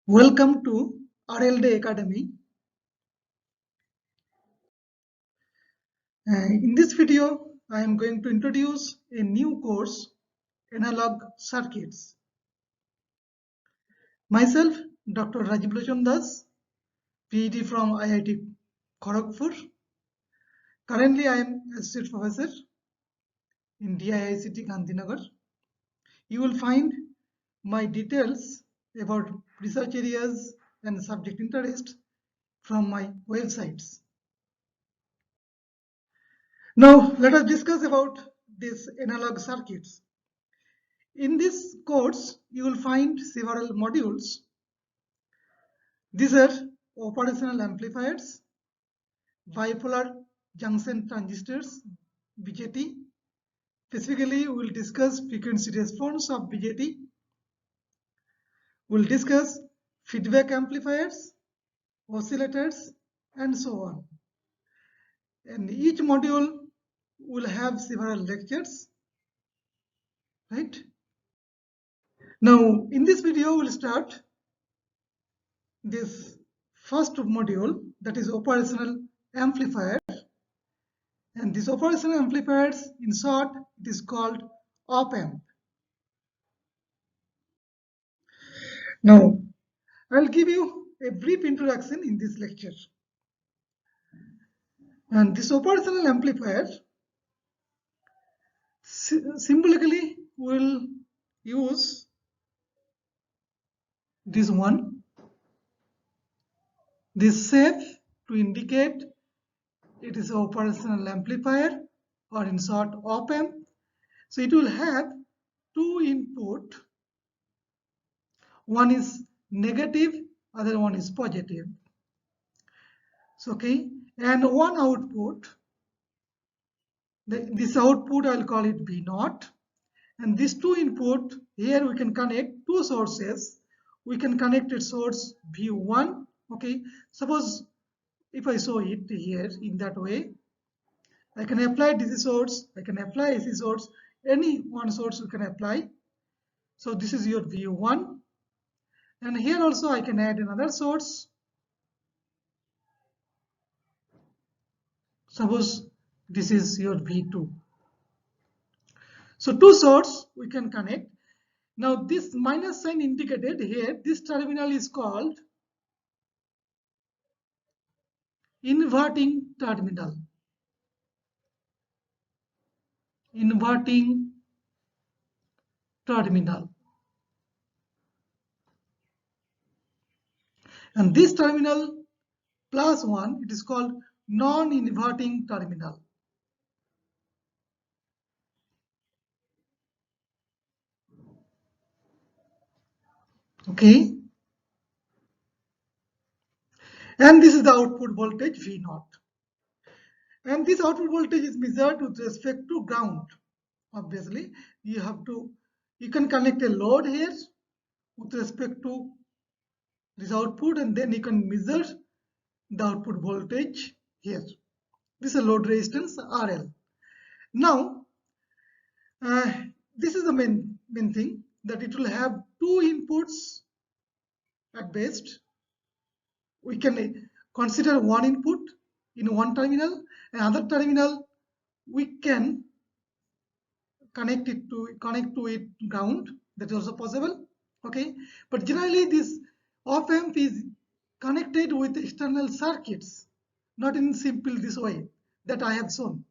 Welcome to RLD Academy. In this video, I am going to introduce a new course, Analog Circuits. Myself, Dr. Rajiv Lochon Das, PhD from IIT Kharagpur. Currently, I am Associate Professor in DIICT Gandhinagar. You will find my details about research areas and subject interest from my websites. Now, let us discuss about these analog circuits. In this course, you will find several modules. These are operational amplifiers, bipolar junction transistors, BJT. Specifically, we will discuss frequency response of BJT. We will discuss feedback amplifiers, oscillators, and so on. And each module will have several lectures, right? Now, in this video, we'll start this first module, that is operational amplifier. And this operational amplifiers, in short, it is called op-amp. Now, I'll give you a brief introduction in this lecture. And this operational amplifier symbolically will use this one, this shape, to indicate it is an operational amplifier, or in short op-amp. So it will have two input. One is negative, other one is positive. So, okay, and one output. This output I'll call it V0, and these two input, here we can connect two sources. We can connect a source V1. Okay, suppose if I show it here in that way, I can apply DC source, I can apply AC source, any one source you can apply. So this is your V1, and here also I can add another source. Suppose this is your V2. So two sources we can connect. Now this minus sign indicated here, this terminal is called inverting terminal. Inverting terminal. And this terminal plus 1, it is called non-inverting terminal. Okay. And this is the output voltage V0. And this output voltage is measured with respect to ground. Obviously, you can connect a load here with respect to this output, and then you can measure the output voltage here. This is a load resistance RL. Now, this is the main thing, that it will have two inputs at best. We can consider one input in one terminal, and other terminal we can connect to it ground. That is also possible. Okay, but generally this op-amp is connected with external circuits, not in simple this way that I have shown.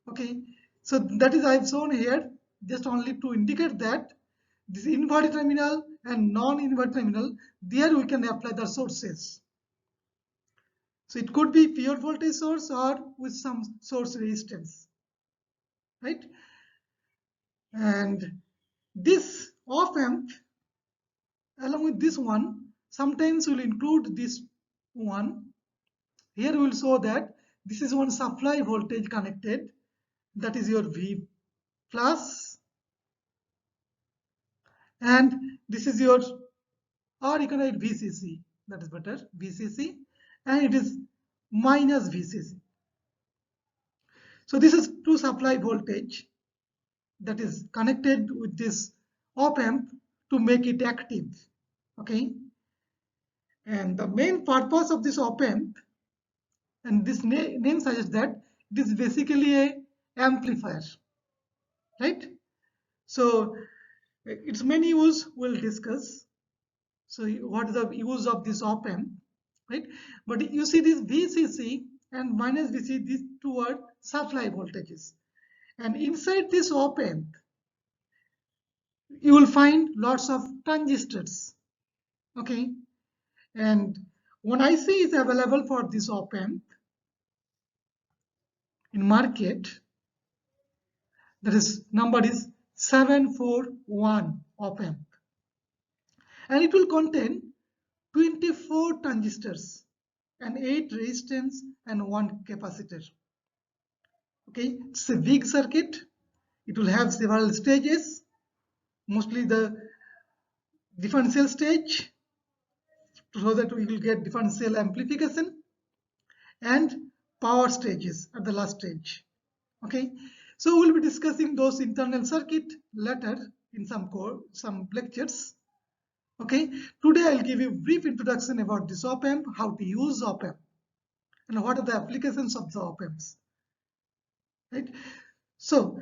Okay, so that is I have shown here just only to indicate that this inverted terminal and non-inverted terminal, there we can apply the sources. So it could be pure voltage source or with some source resistance, right? And this op-amp along with this one sometimes will include this one. Here we will show that this is one supply voltage connected, that is your V plus, and this is your, or you can write VCC, that is better, VCC, and it is minus VCC. So this is two supply voltage that is connected with this op-amp to make it active. Okay, And the main purpose of this op-amp, and this name suggests that it is basically a amplifier, right? So its main use we'll discuss. So what is the use of this op-amp, right? But you see this VCC and minus VCC, these two are supply voltages. And inside this op-amp, you will find lots of transistors, okay? And one IC is available for this op-amp in market. That is number is 741 op-amp. And it will contain 24 transistors and 8 resistance and 1 capacitor. Okay, it's a big circuit. It will have several stages, mostly the differential stage, so that we will get differential amplification, and power stages at the last stage. Okay, so we'll be discussing those internal circuit later in some lectures. Okay, today I'll give you a brief introduction about this op-amp, how to use op-amp, and what are the applications of the op-amps. Right. So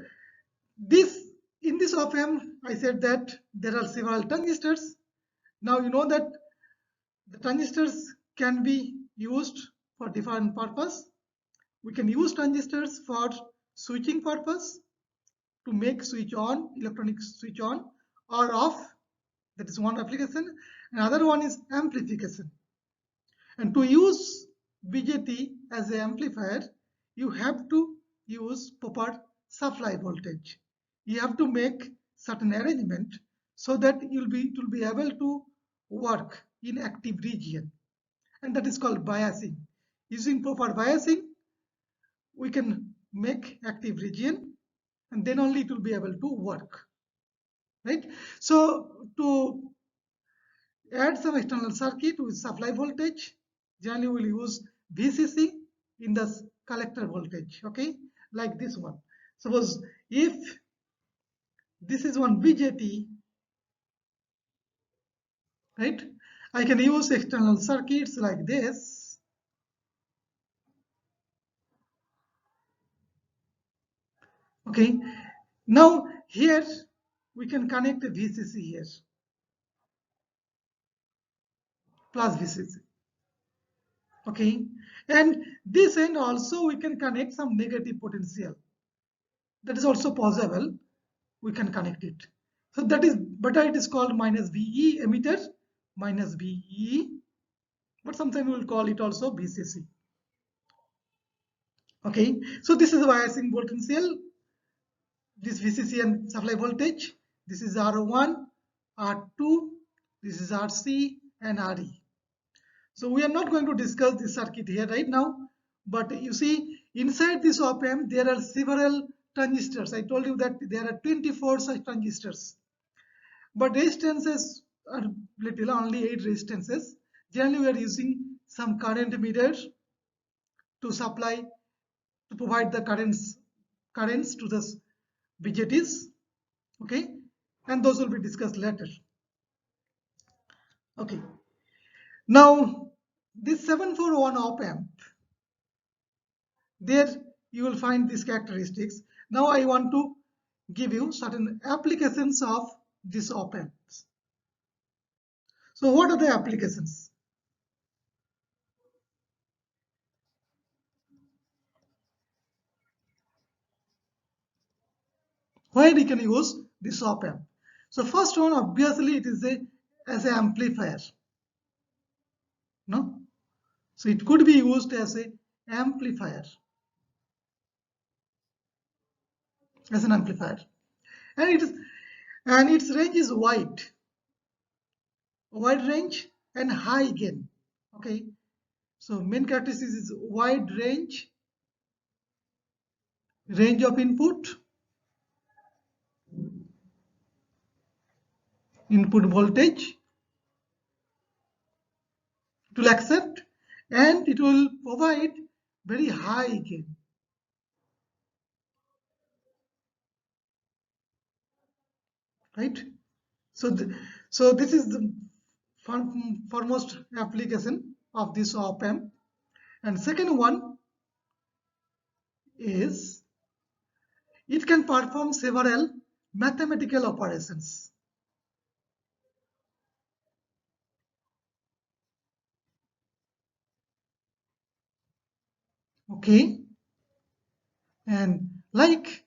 in this op-amp, I said that there are several transistors. Now you know that the transistors can be used for different purpose. We can use transistors for switching purpose, to make switch on, electronic switch on or off. That is one application. Another one is amplification. And to use BJT as an amplifier, you have to use proper supply voltage. You have to make certain arrangement so that it will be able to work in active region, and that is called biasing. Using proper biasing, we can make active region, and then only it will be able to work, right? So to add some external circuit with supply voltage, generally we will use VCC in the collector voltage, okay, like this one. Suppose if this is one BJT, right, I can use external circuits like this, okay. Now here we can connect a VCC here, plus VCC, okay, and this end also we can connect some negative potential. That is also possible. We can connect it. So that is, but it is called minus VE emitter, minus VE, but sometimes we will call it also VCC. Okay, so this is the biasing potential, this VCC and supply voltage. This is R1, R2, this is RC and RE. So we are not going to discuss this circuit here right now, but you see inside this op-amp there are several transistors. I told you that there are 24 such transistors, but resistances are little, only 8 resistances. Generally we are using some current meters to supply, to provide the currents to the BJTs, okay, and those will be discussed later. Okay, now this 741 op-amp, there you will find these characteristics. Now I want to give you certain applications of this op-amps. So what are the applications? Where we can use this op-amp? So first one, obviously it is as an amplifier, no? So it could be used as an amplifier, as an amplifier, and its range is wide range and high gain. Okay, so main characteristics is wide range of input voltage it will accept, and it will provide very high gain, right? So so this is the foremost application of this op amp. And second one is it can perform several mathematical operations. Okay, and like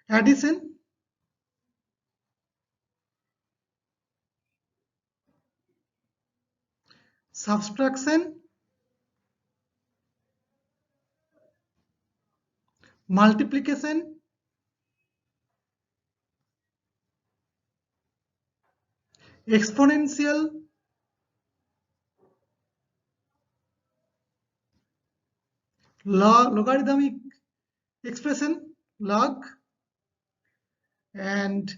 addition, subtraction, multiplication, exponential, logarithmic expression, log, and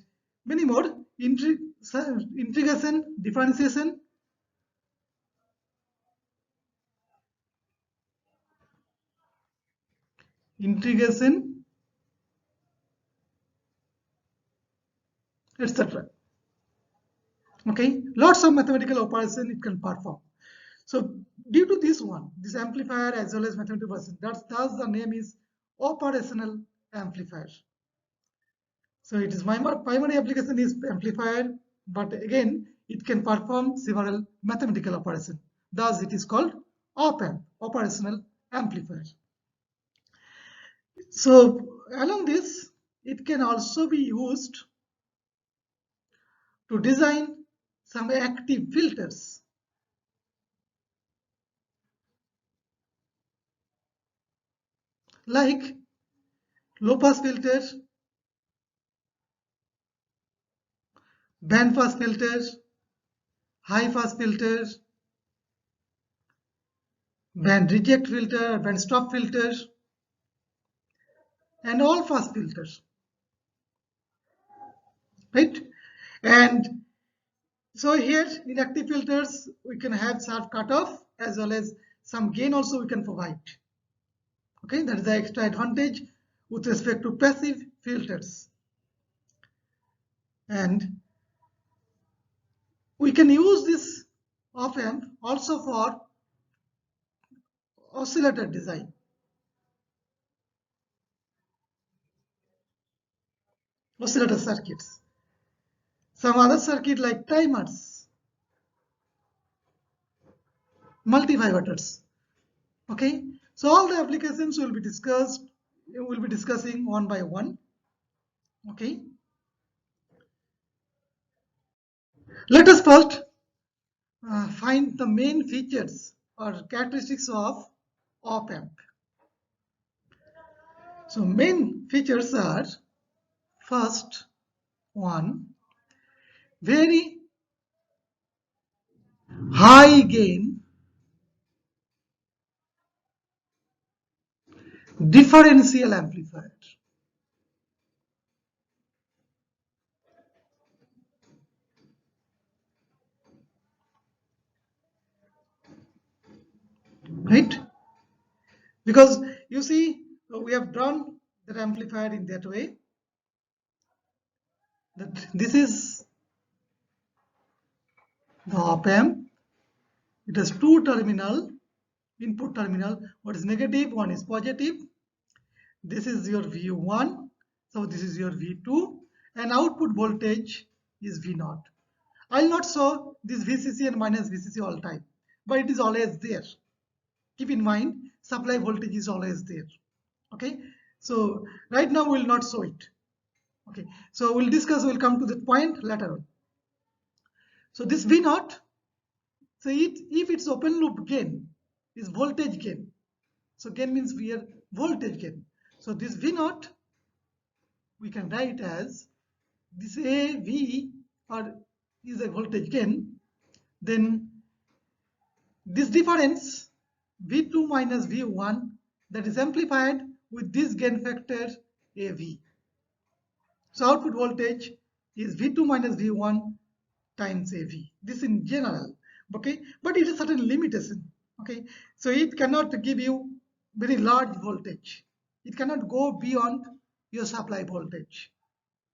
many more. Integration, differentiation, integration, etc. Okay, lots of mathematical operation it can perform. So due to this one, this amplifier as well as mathematical operation, that's the name is operational amplifier. So it is my primary application is amplifier, but again it can perform several mathematical operations. Thus it is called op amp, operational amplifier. So along this, it can also be used to design some active filters. Like low pass filter, band pass filter, high pass filter, band reject filter, band stop filter, and all pass filters, right? And so here in active filters, we can have sharp cutoff as well as some gain also we can provide. Okay, that is the extra advantage with respect to passive filters. And we can use this op amp also for oscillator design. Oscillator circuits. Some other circuit like timers, multivibrators. Okay, so all the applications will be discussed. We will be discussing one by one. Okay, let us first find the main features or characteristics of op amp. So main features are first one, very high gain differential amplifier. Right? Because you see, we have drawn that amplifier in that way. That this is the op amp. It has two terminal, input terminal. One is negative, one is positive. This is your V1, so this is your V2, and output voltage is V0. I'll not show this VCC and minus VCC all time, but it is always there. Keep in mind, supply voltage is always there. Okay, so right now we'll not show it. Okay, so we'll come to that point later on. So this V0, so if it's open loop gain is voltage gain. So gain means we are voltage gain. So this V0 we can write as this AV or is a voltage gain. Then this difference V2 minus V1 that is amplified with this gain factor AV. So output voltage is V2 minus V1 times AV. This in general, okay, but it is certain limitation. Okay, so it cannot give you very large voltage. It cannot go beyond your supply voltage.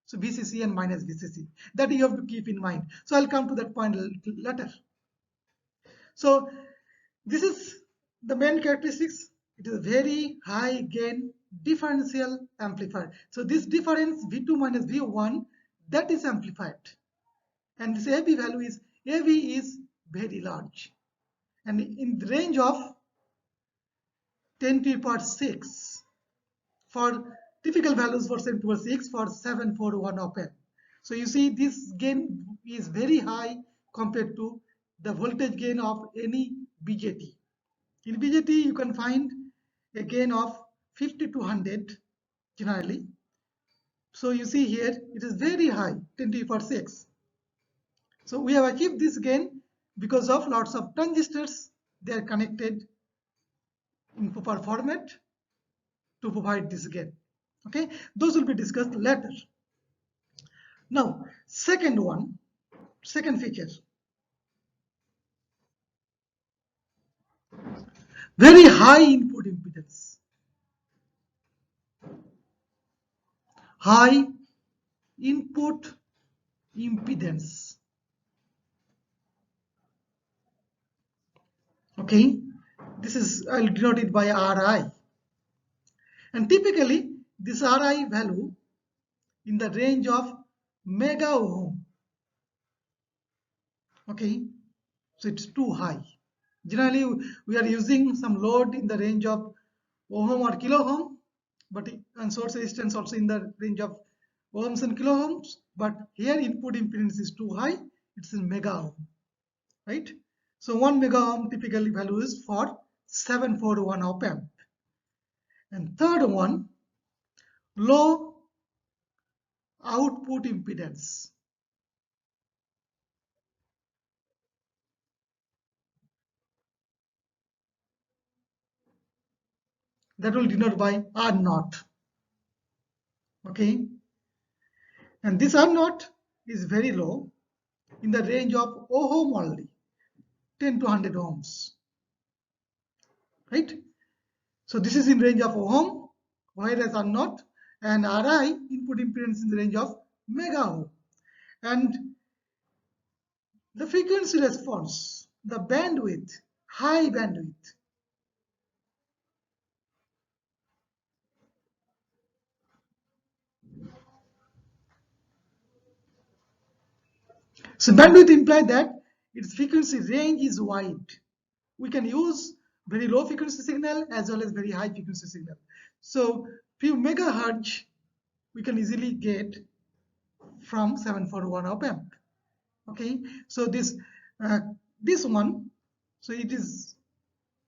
So VCC and minus VCC, that you have to keep in mind. So I'll come to that point later. So this is the main characteristics. It is a very high gain differential amplifier. So this difference V2 minus V1, that is amplified. And this AV value is, AV is very large. And in the range of 10 to the power 6 for typical values for 10 to the power 6 for 741 op amp. So you see this gain is very high compared to the voltage gain of any BJT. In BJT you can find a gain of 50 to 100 generally. So you see here it is very high, 10 to the power 6. So we have achieved this gain because of lots of transistors. They are connected in proper format to provide this gain. Okay, those will be discussed later. Now, second feature, very high input impedance. High input impedance. Okay, this is, I'll denote it by Ri. And typically, this Ri value in the range of mega ohm. Okay, so it's too high. Generally, we are using some load in the range of ohm or kilo ohm, but and source resistance also in the range of ohms and kilo ohms. But here input impedance is too high. It's in mega ohm, right? So 1 mega ohm typically value is for 741 op amp. And third one, low output impedance. That will denote by R naught. Okay, and this R naught is very low, in the range of ohm only, 10 to 100 ohms, right? So this is in range of ohm, whereas R naught, and Ri input impedance in the range of mega ohm. And the frequency response, the bandwidth, high bandwidth. So bandwidth implies that its frequency range is wide. We can use very low frequency signal as well as very high frequency signal. So few megahertz we can easily get from 741 op amp. Okay, so this one, so it is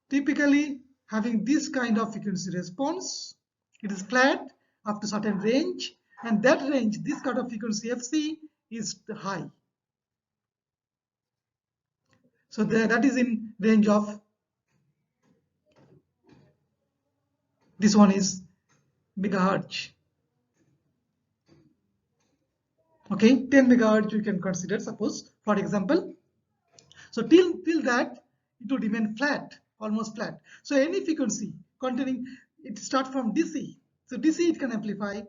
typically having this kind of frequency response. It is flat up to certain range, and that range, this kind of frequency FC is high. So that is in range of, this one is megahertz. Okay, 10 megahertz you can consider, suppose, for example. So till that it will remain flat, almost flat. So any frequency containing, it starts from DC. So DC it can amplify.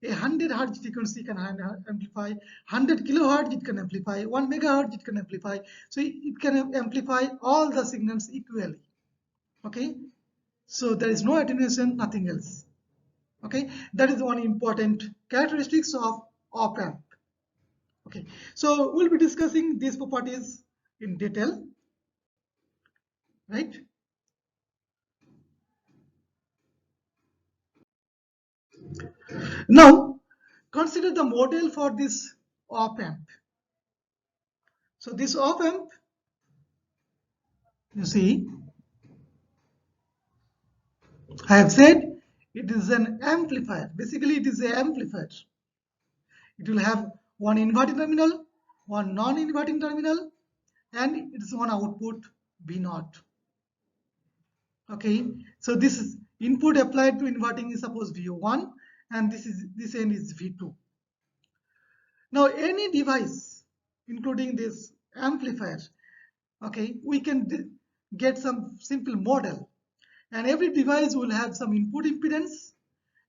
A 100 hertz frequency can amplify. 100 kilohertz it can amplify. 1 megahertz it can amplify. So it can amplify all the signals equally. Okay. So there is no attenuation, nothing else. Okay. That is one important characteristics of op amp. Okay, so we'll be discussing these properties in detail, right? Now, consider the model for this op amp. So this op amp, you see, I have said it is an amplifier. Basically, it is an amplifier. It will have one inverting terminal, one non-inverting terminal, and it is one output V0. Okay, so this is input applied to inverting is suppose V1, and this end is V2. Now any device including this amplifier, okay, we can get some simple model, and every device will have some input impedance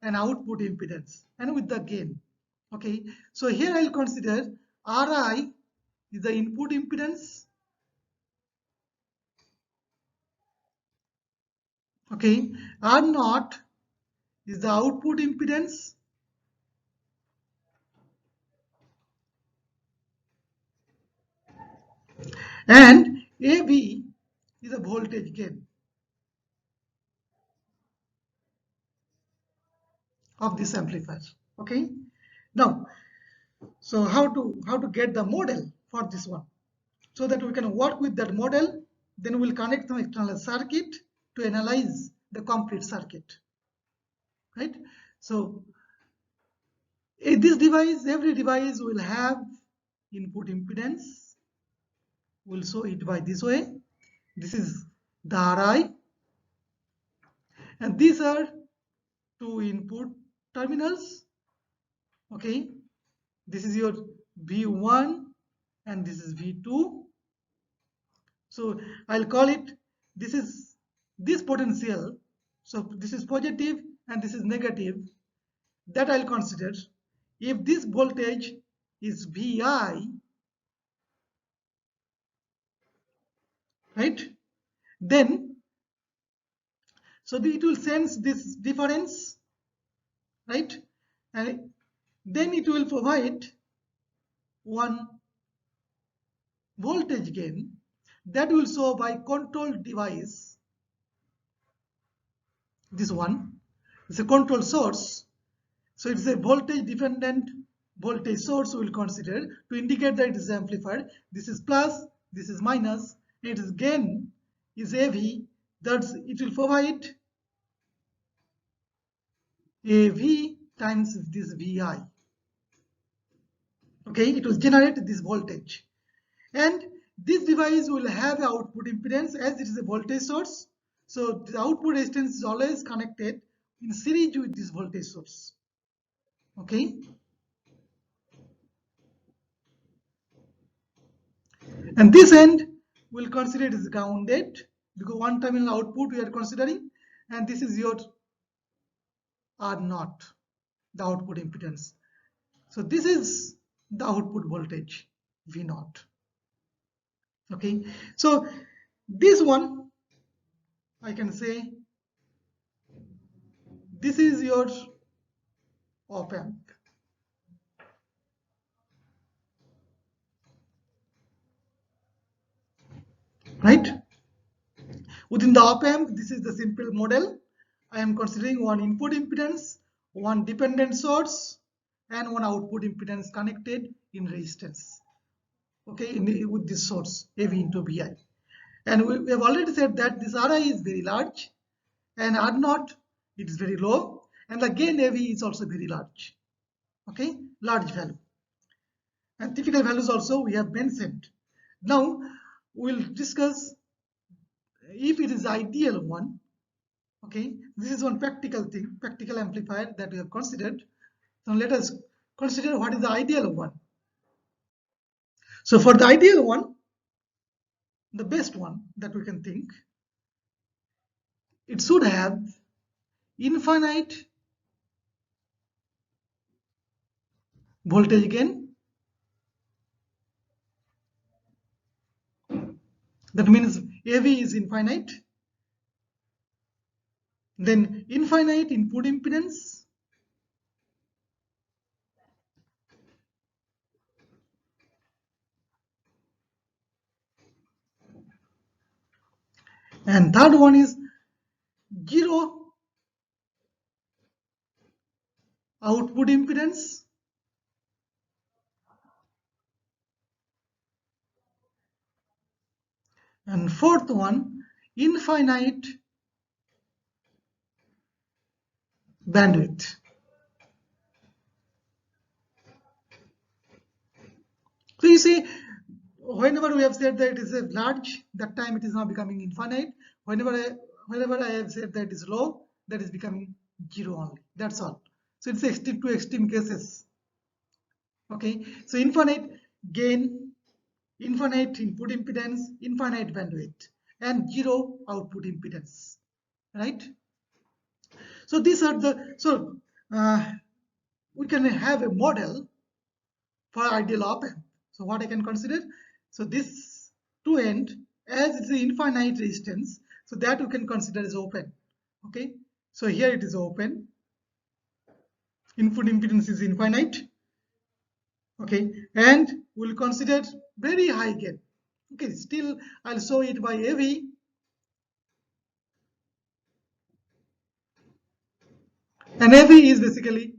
and output impedance and with the gain. Okay, so here I'll consider Ri is the input impedance. Okay, R naught is the output impedance. And AB is a voltage gain of this amplifier. Okay, now so how to get the model for this one, so that we can work with that model, then we'll connect some external circuit to analyze the complete circuit, right? So this device, every device will have input impedance. We'll show it by this way. This is the Ri, and these are two input terminals. Okay, this is your V1 and this is V2. So I'll call it, this is this potential. So this is positive and this is negative. That I'll consider. If this voltage is Vi, right? Then so it will sense this difference, right? And then it will provide one voltage gain that will show by control device. This one is a control source, so it's a voltage dependent voltage source we will consider to indicate that it is amplified. This is plus, this is minus, and its gain is AV, that's it will provide AV times this VI. Okay, it will generate this voltage, and this device will have an output impedance as it is a voltage source. So the output resistance is always connected in series with this voltage source. Okay, and this end we'll consider it as grounded because one terminal output we are considering, and this is your R naught, the output impedance. So this is the output voltage V naught. Okay, so this one I can say this is your op amp, right? Within the op amp, this is the simple model. I am considering one input impedance, one dependent source, and one output impedance connected in resistance. Okay, with this source AV into VI. And we have already said that this Ri is very large and R naught it is very low, and the gain AV is also very large. Okay, large value. And typical values also we have mentioned. Now we'll discuss if it is ideal one. Okay, this is one practical thing, practical amplifier that we have considered. So let us consider what is the ideal one. So for the ideal one, the best one that we can think, it should have infinite voltage gain. That means AV is infinite. Then infinite input impedance. And third one is zero output impedance. And fourth one, infinite bandwidth. So you see, whenever we have said that it is a large, that time it is now becoming infinite. Whenever I have said that it is low, that is becoming zero only. That's all. So it's extreme to extreme cases. Okay, so infinite gain, infinite input impedance, infinite bandwidth, and zero output impedance. Right? So these are the we can have a model for ideal op amp. So what I can consider, so this two end, as it's an infinite resistance, so that we can consider as open. Okay, so here it is open, input impedance is infinite. Okay, and we'll consider very high gain. Okay, still I'll show it by AV. And AV is basically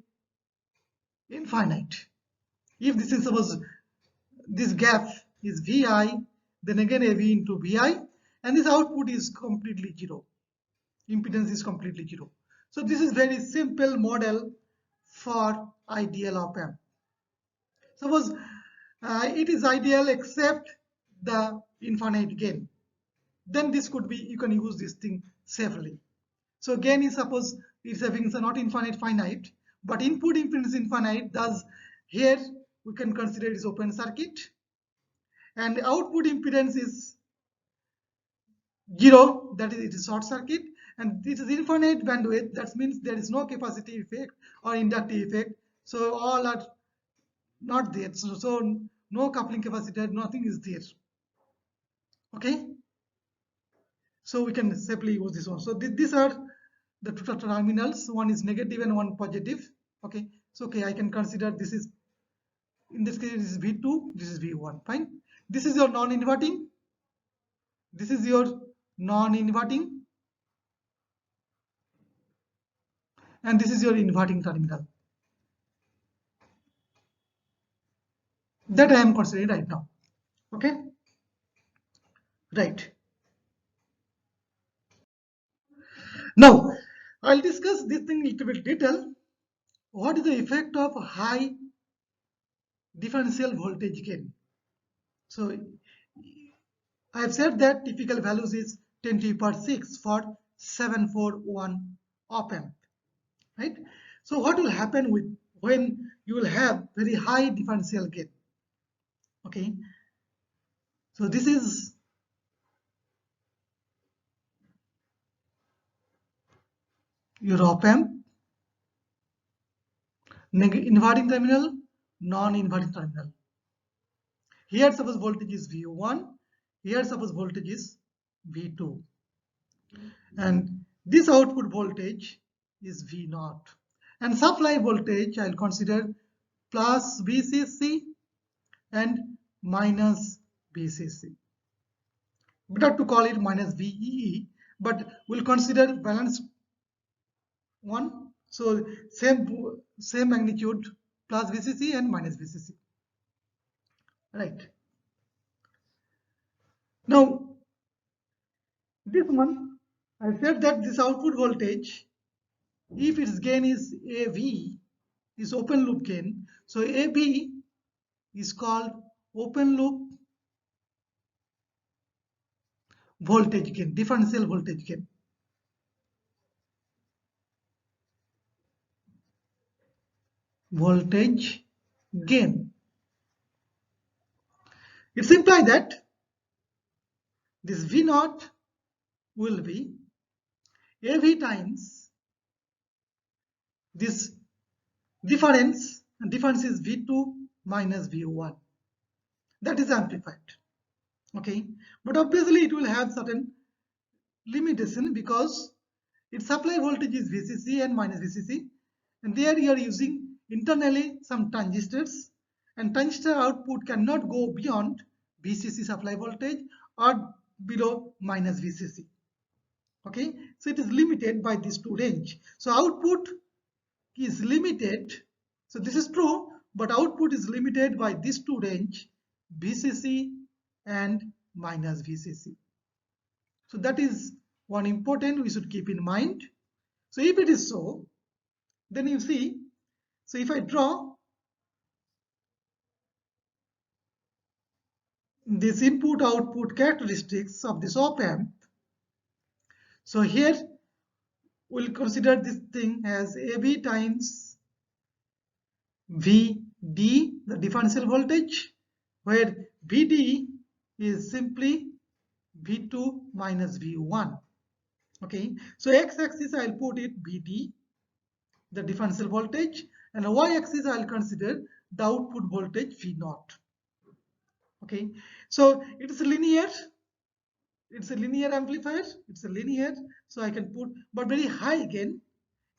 infinite. If this is suppose this gap is Vi, then again AV into Vi, and this output is completely zero. Impedance is completely zero. So this is very simple model for ideal op amp. Suppose it is ideal except the infinite gain. Then this could be, you can use this thing safely. So gain is, suppose it's having not infinite, finite, but input impedance is infinite. Thus here we can consider it is open circuit, and output impedance is zero, that is it is short circuit, and this is infinite bandwidth. That means there is no capacitive effect or inductive effect. So all are not there. So no coupling capacitor, nothing is there. Okay. So we can safely use this one. So these are the two terminals. One is negative and one positive. Okay. So okay, I can consider this is, in this case, this is V2, this is V1. Fine. This is your non-inverting. This is your non-inverting. And this is your inverting terminal. That I am considering right now. Okay. Right. Now, I'll discuss this thing a little bit detail. What is the effect of high differential voltage gain? So I have said that typical values is 10 to the power 6 for 741 op amp, right? So what will happen with when you will have very high differential gain? Okay, so this is your op amp, inverting terminal, non-inverting terminal. Here suppose voltage is V1, here suppose voltage is V2, and this output voltage is V0, and supply voltage I'll consider plus VCC and minus VCC. Better to call it minus VEE, but we'll consider balance one. So same magnitude, plus VCC and minus VCC. Right. Now this one, I said that this output voltage, if its gain is AV, is open loop gain. So AB is called open loop voltage gain, differential voltage gain. Voltage gain. It's implied that this V0 will be AV times this difference, and difference is V2 minus V1. That is amplified. Okay, but obviously it will have certain limitation because its supply voltage is VCC and minus VCC, and there you are using internally some transistors, and transistor output cannot go beyond VCC supply voltage or below minus VCC. Okay, so it is limited by these two range. So output is limited. So this is true, but output is limited by these two range, VCC and minus VCC. So that is one important we should keep in mind. So if it is so, then you see, so if I draw this input output characteristics of this op amp, so here we'll consider this thing as AB times VD, the differential voltage, where VD is simply V2 minus V1. Okay, so x-axis I'll put it VD, the differential voltage, and the y-axis I'll consider the output voltage V0. Okay, so it's linear. It's a linear amplifier. It's a linear, so I can put, but very high gain.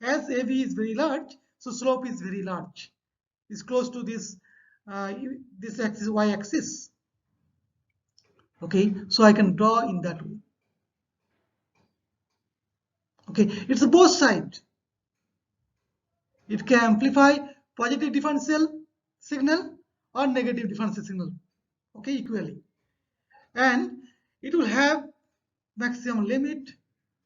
As AV is very large, so slope is very large. It's close to this this axis, y-axis. Okay, so I can draw in that way. Okay, it's both sides. It can amplify positive differential signal or negative differential signal, okay, equally. And it will have maximum limit,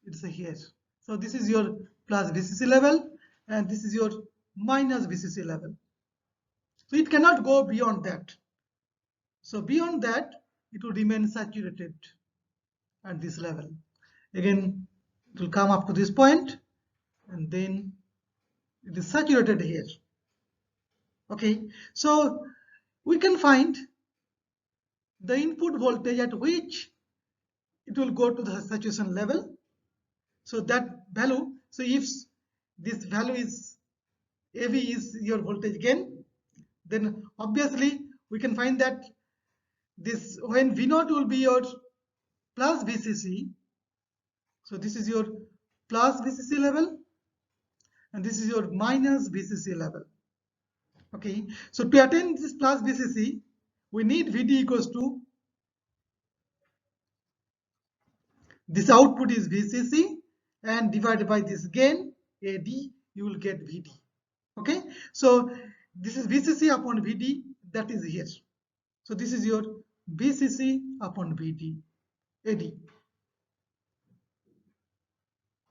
it's here. So this is your plus VCC level and this is your minus VCC level. So it cannot go beyond that. So beyond that, it will remain saturated at this level. Again, it will come up to this point and then it is saturated here. Okay, so we can find the input voltage at which it will go to the saturation level. So that value, so if this value is AV is your voltage gain, then obviously we can find that this when V0 will be your plus VCC. So this is your plus VCC level and this is your minus VCC level. Okay, so to attain this plus VCC, we need VD equals to this output is VCC and divided by this gain AD, you will get VD. Okay, so this is VCC upon VD, that is here. So this is your VCC upon VD, AD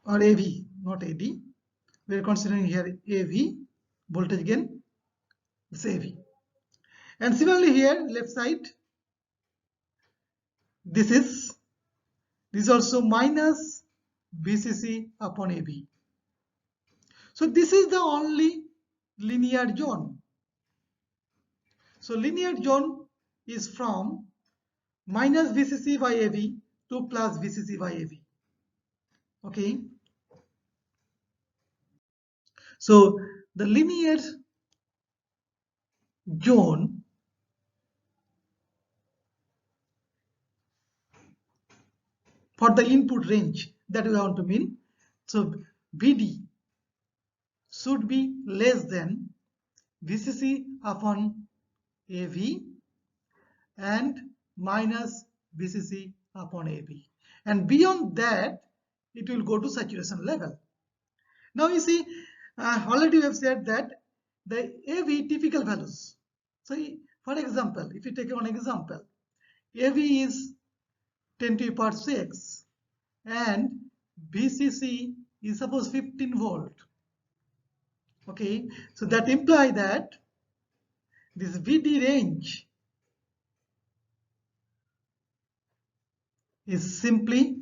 or AV, not AD. We are considering here AV, voltage gain, it's AV. And similarly here, left side, this is also minus VCC upon AV. So this is the only linear zone. So linear zone is from minus VCC by AV to plus VCC by AV. Okay. So the linear zone for the input range that we want to mean. So VD should be less than VCC upon AV and minus VCC upon AV. And beyond that, it will go to saturation level. Now you see, already we have said that the AV typical values. So for example, if you take one example, AV is 10 to the power 6 and VCC is suppose 15 volt. Okay, so that imply that this VD range is simply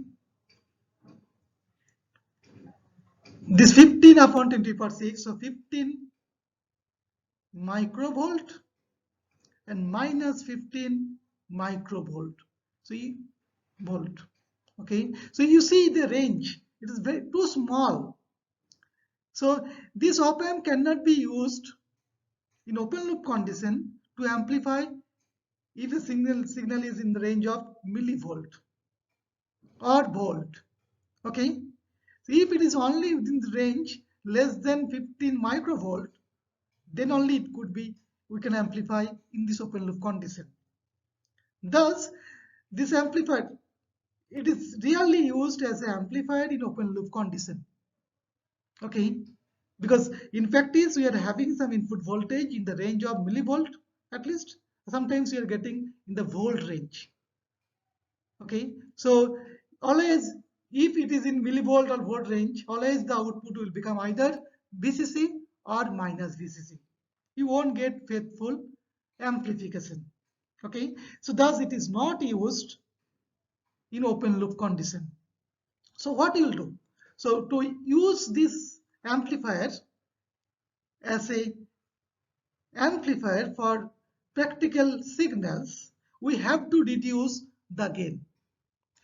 this 15 upon 10 to the power 6, so 15 microvolt and minus 15 microvolt. So volt. Okay, so you see the range, it is very too small. So this op-amp cannot be used in open loop condition to amplify if a signal is in the range of millivolt or volt. Okay, so if it is only within the range less than 15 microvolt, then only it could be we can amplify in this open loop condition. Thus, this amplifier, it is really used as an amplifier in open loop condition. Okay, because in practice we are having some input voltage in the range of millivolt at least. Sometimes we are getting in the volt range. Okay, so always if it is in millivolt or volt range, always the output will become either VCC or minus VCC. You won't get faithful amplification. Okay, so thus it is not used in open loop condition. So what you will do? So to use this amplifier as a amplifier for practical signals, we have to reduce the gain.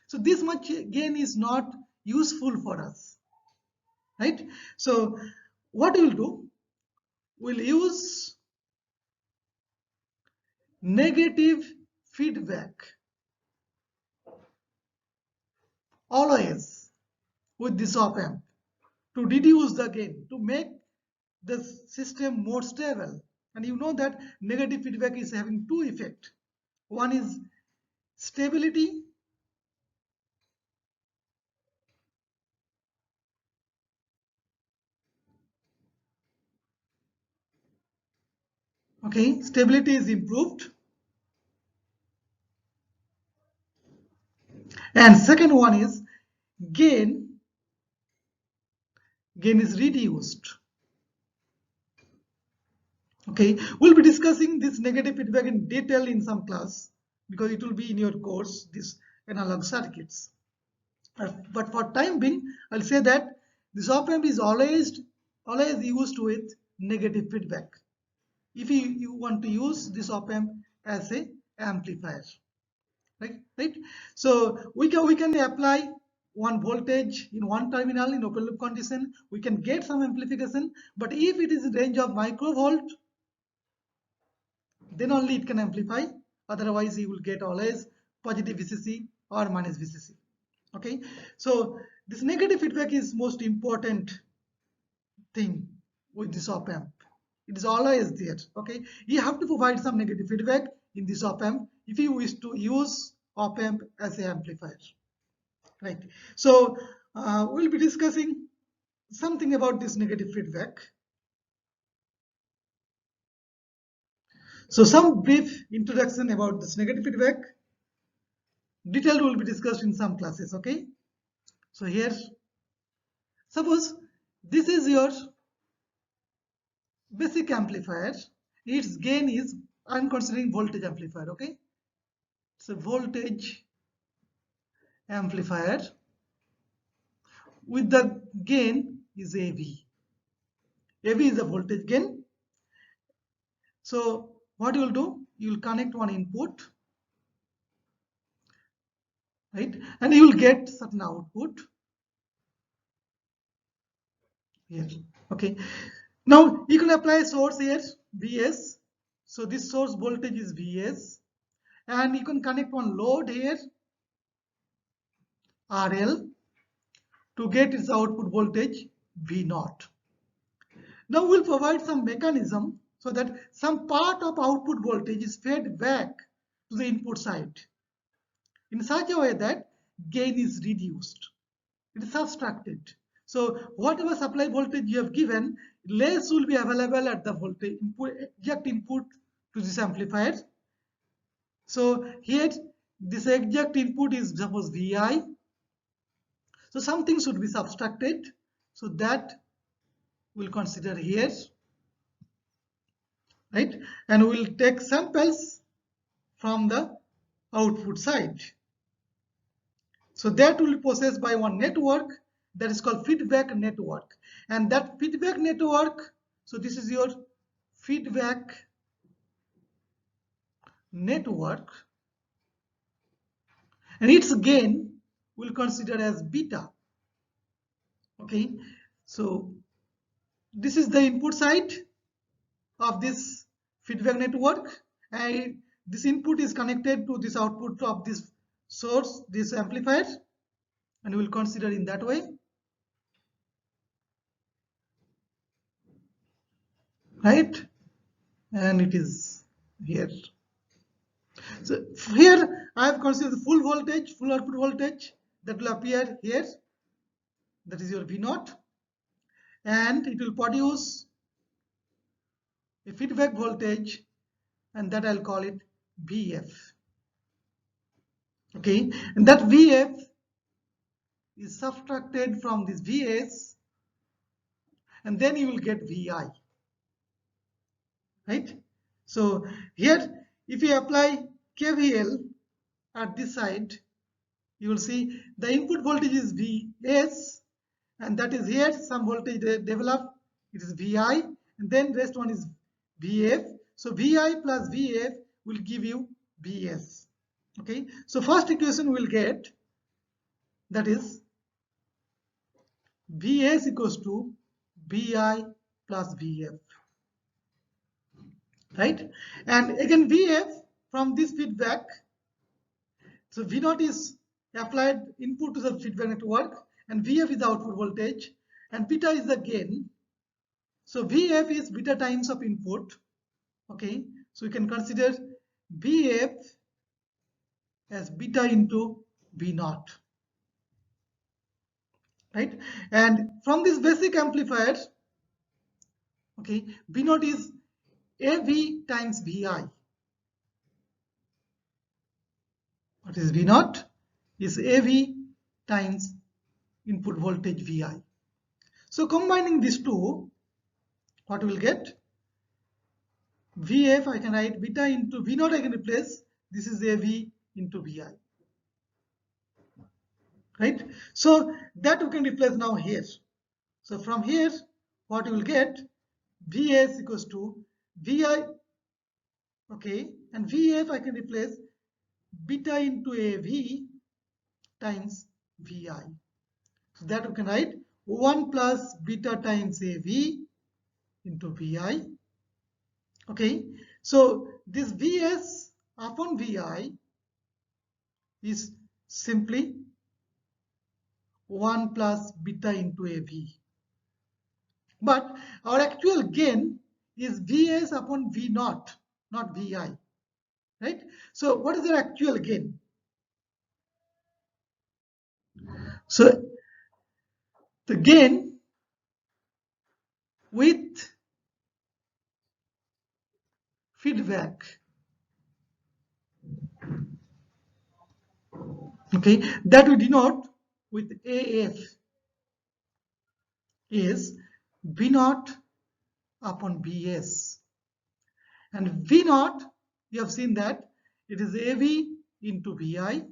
So this much gain is not useful for us, right? So what we will do? will use negative feedback always with this op amp to reduce the gain, to make the system more stable. And you know that negative feedback is having two effects. One is stability, okay, stability is improved, and second one is gain, gain is reduced. Okay, we'll be discussing this negative feedback in detail in some class because it will be in your course, this analog circuits. But for time being, I'll say that this op amp is always used with negative feedback. If you want to use this op amp as a amplifier, right? So we can apply one voltage in one terminal in open loop condition. We can get some amplification, but if it is in range of microvolt, then only it can amplify. Otherwise, you will get always positive VCC or minus VCC. Okay, so this negative feedback is most important thing with this op amp. It is always there. Okay, you have to provide some negative feedback in this op amp if you wish to use op amp as an amplifier, right? So we'll be discussing something about this negative feedback. So some brief introduction about this negative feedback. Detailed will be discussed in some classes. Okay, so here, suppose this is your basic amplifier. Its gain is, I'm considering voltage amplifier. Okay, so voltage amplifier with the gain is AV. AV is the voltage gain. So what you will do, you will connect one input, right, and you will get certain output here. Okay, now you can apply a source here, Vs. So this source voltage is Vs, and you can connect one load here, RL, to get its output voltage V0. Now we'll provide some mechanism so that some part of output voltage is fed back to the input side in such a way that gain is reduced. It is subtracted. So whatever supply voltage you have given, less will be available at the voltage input, exact input to this amplifier. So here this exact input is suppose Vi. So something should be subtracted. So that we'll consider here, right? And we'll take samples from the output side. So that will be processed by one network that is called feedback network. And that feedback network, so this is your feedback network, and its gain we'll consider as beta. Okay, so this is the input side of this feedback network, and this input is connected to this output of this source, this amplifier, and we'll consider in that way, right? And it is here. So here I have considered the full voltage, full output voltage that will appear here. That is your V0, and it will produce a feedback voltage, and that I'll call it Vf. Okay, and that Vf is subtracted from this Vs, and then you will get Vi, right? So here, if you apply KVL at this side, you will see the input voltage is Vs, and that is here some voltage developed, it is Vi, and then rest one is Vf. So Vi plus Vf will give you Vs. Okay, so first equation we will get, that is Vs equals to Vi plus Vf. right? And again VF from this feedback, so V naught is applied input to the feedback network, and VF is the output voltage, and beta is the gain. So VF is beta times of input. Okay, so we can consider VF as beta into V naught, right? And from this basic amplifier, okay, V naught is AV times VI. What is V naught? Is AV times input voltage VI. So combining these two, what we will get? VF I can write beta into V naught, I can replace, this is AV into VI, right? So that we can replace now here. So from here, what you will get, VS equals to VI, okay, and VF I can replace beta into AV times VI. So that we can write 1 plus beta times AV into VI. Okay, so this VS upon VI is simply 1 plus beta into AV. But our actual gain is VS upon V naught, not VI, right? So what is the actual gain? So the gain with feedback, okay, that we denote with AF is V naught upon BS. And V naught, you have seen that it is AV into VI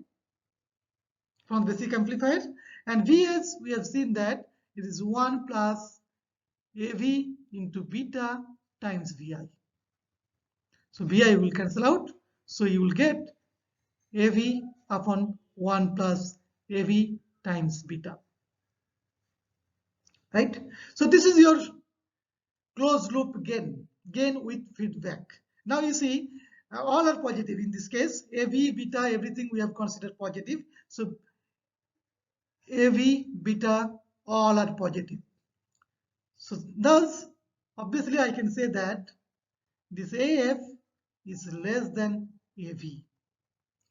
from basic amplifier, and VS, we have seen that it is 1 plus AV into beta times VI. So VI will cancel out, so you will get AV upon 1 plus AV times beta, right? So this is your closed loop gain with feedback. Now you see, all are positive in this case. AV, beta, everything we have considered positive. So AV, beta, all are positive. So thus, obviously I can say that this AF is less than AV,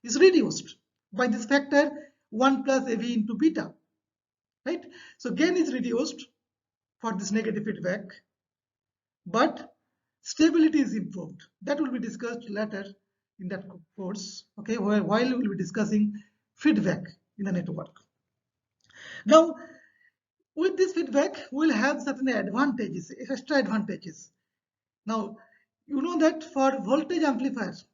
is reduced by this factor 1 plus AV into beta, right? So gain is reduced for this negative feedback, but stability is improved. That will be discussed later in that course, okay, while we will be discussing feedback in the network. Now, with this feedback, we will have certain advantages, extra advantages. Now, you know that for voltage amplifiers,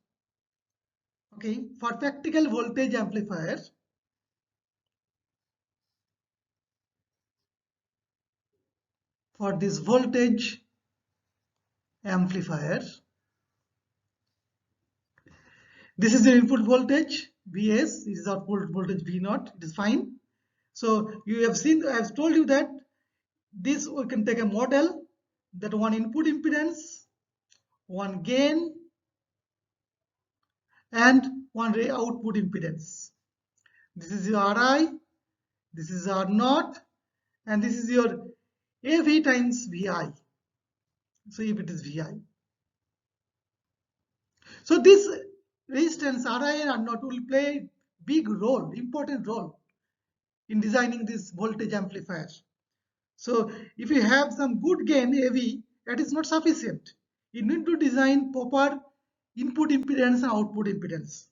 okay, for practical voltage amplifiers, for this voltage amplifier, this is the input voltage Vs, it is output voltage V naught, it is fine. So you have seen, I have told you that this we can take a model, that one input impedance, one gain, and one output impedance. This is your Ri, this is R naught, and this is your AV times VI. So if it is VI. So this resistance Ri and R naught will play big role, important role in designing this voltage amplifier. So if you have some good gain AV, that is not sufficient. You need to design proper input impedance and output impedance.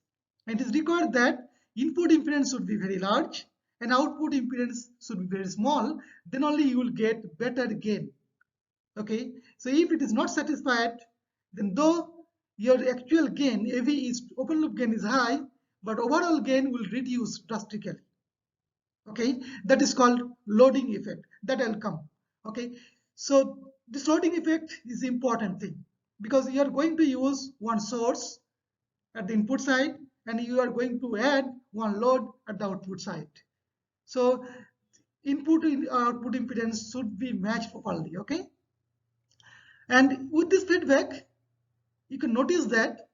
And it is required that input impedance should be very large and output impedance should be very small. Then only you will get better gain. Okay. So if it is not satisfied, then though your actual gain AV is open loop gain is high, but overall gain will reduce drastically. Okay, that is called loading effect, that will come. Okay, so this loading effect is the important thing, because you are going to use one source at the input side and you are going to add one load at the output side. So input and output impedance should be matched properly. Okay, and with this feedback, you can notice that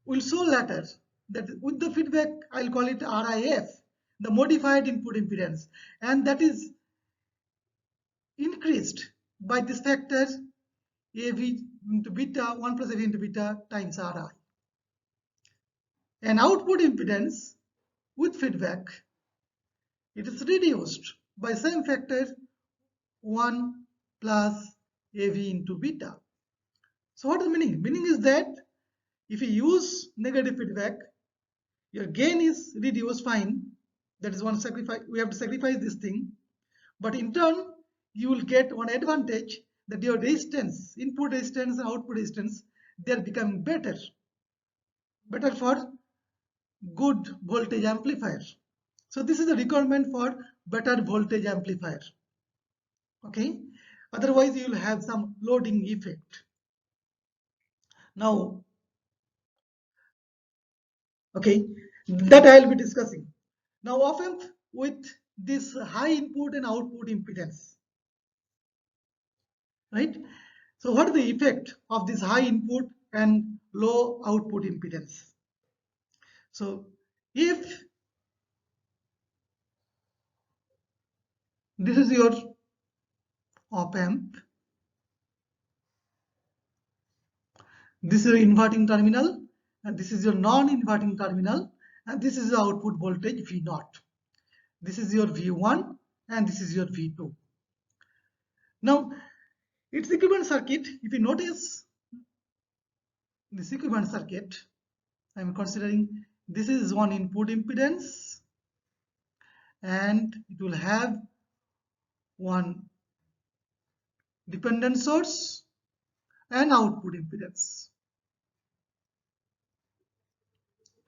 we'll show later that with the feedback, I'll call it RIF, the modified input impedance, and that is increased by this factor AV into beta, 1 plus AV into beta times RI. And output impedance with feedback, it is reduced by same factor 1 plus AV into beta. So what is the meaning? Meaning is that if you use negative feedback, your gain is reduced, fine. That is one sacrifice. We have to sacrifice this thing. But in turn, you will get one advantage that your resistance, input resistance and output resistance, they are becoming better. Better for good voltage amplifier. So this is a requirement for better voltage amplifier. Okay. Otherwise, you will have some loading effect. Now, okay, that I will be discussing. Now, often with this high input and output impedance, right? So what is the effect of this high input and low output impedance? So if this is your op amp, this is your inverting terminal, and this is your non-inverting terminal, and this is the output voltage V0. This is your V1 and this is your V2. Now, its equivalent circuit, if you notice this equivalent circuit, I am considering this is one input impedance and it will have one dependent source and output impedance,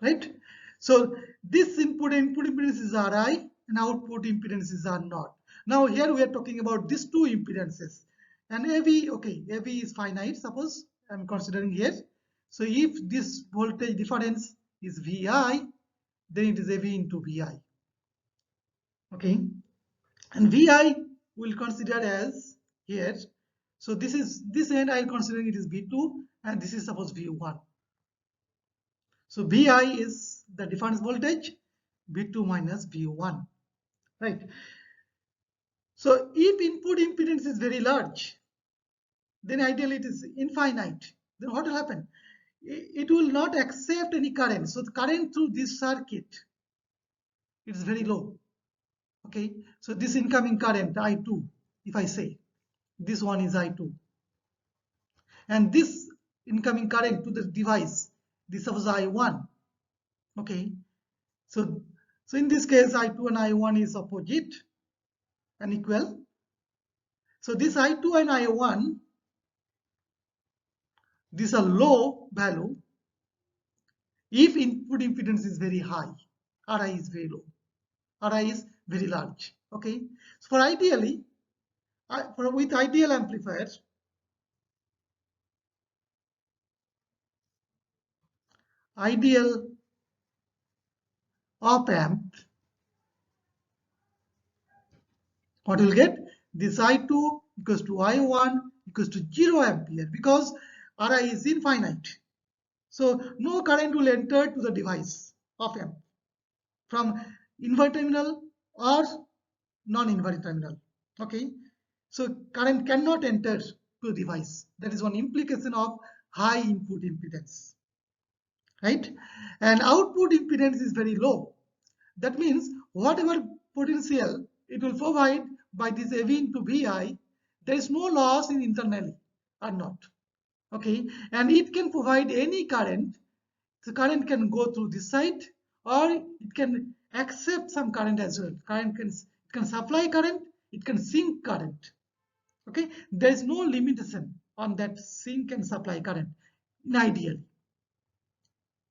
right? So this input impedance is Ri and output impedance is R0. Now here we are talking about these two impedances, and AV, okay, AV is finite, suppose I'm considering here. So if this voltage difference is Vi, then it is AV into Vi, okay, and Vi will consider as here. So this end I am considering it is V2 and this is suppose V1. So Vi is the difference voltage, V2 minus V1, right? So if input impedance is very large, then ideally it is infinite. Then what will happen? It will not accept any current. So the current through this circuit is very low. Okay, so this incoming current I2, if I say this one is I2, and this incoming current to the device, this was I1. Okay, so in this case I2 and I1 is opposite and equal. So this I2 and I1, these are low value if input impedance is very high, Ri is very low, Ri is very large. Okay, so for ideally, with ideal amplifiers, ideal op amp, what you will get? This I2 equals to I1 equals to 0 ampere because Ri is infinite. So no current will enter to the device op amp from inverter terminal or non-inverting terminal. Okay, so current cannot enter to the device. That is one implication of high input impedance, right? And output impedance is very low. That means whatever potential it will provide by this AV into Vi, there is no loss in internally or not. Okay, and it can provide any current. The current can go through this side or it can accept some current as well. It can supply current, it can sink current. Okay, there is no limitation on that sink and supply current in ideal.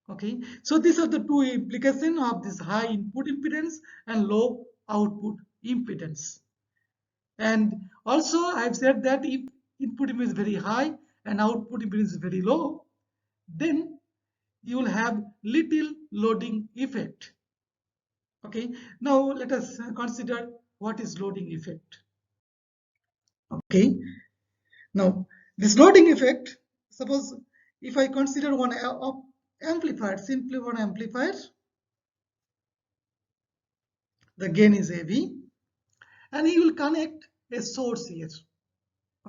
Okay, so these are the two implications of this high input impedance and low output impedance. And also I have said that if input impedance is very high and output impedance is very low, then you will have little loading effect. Okay, now let us consider what is loading effect. Okay, now this loading effect, suppose if I consider one amplifier, simply one amplifier, the gain is AV, and you will connect a source here,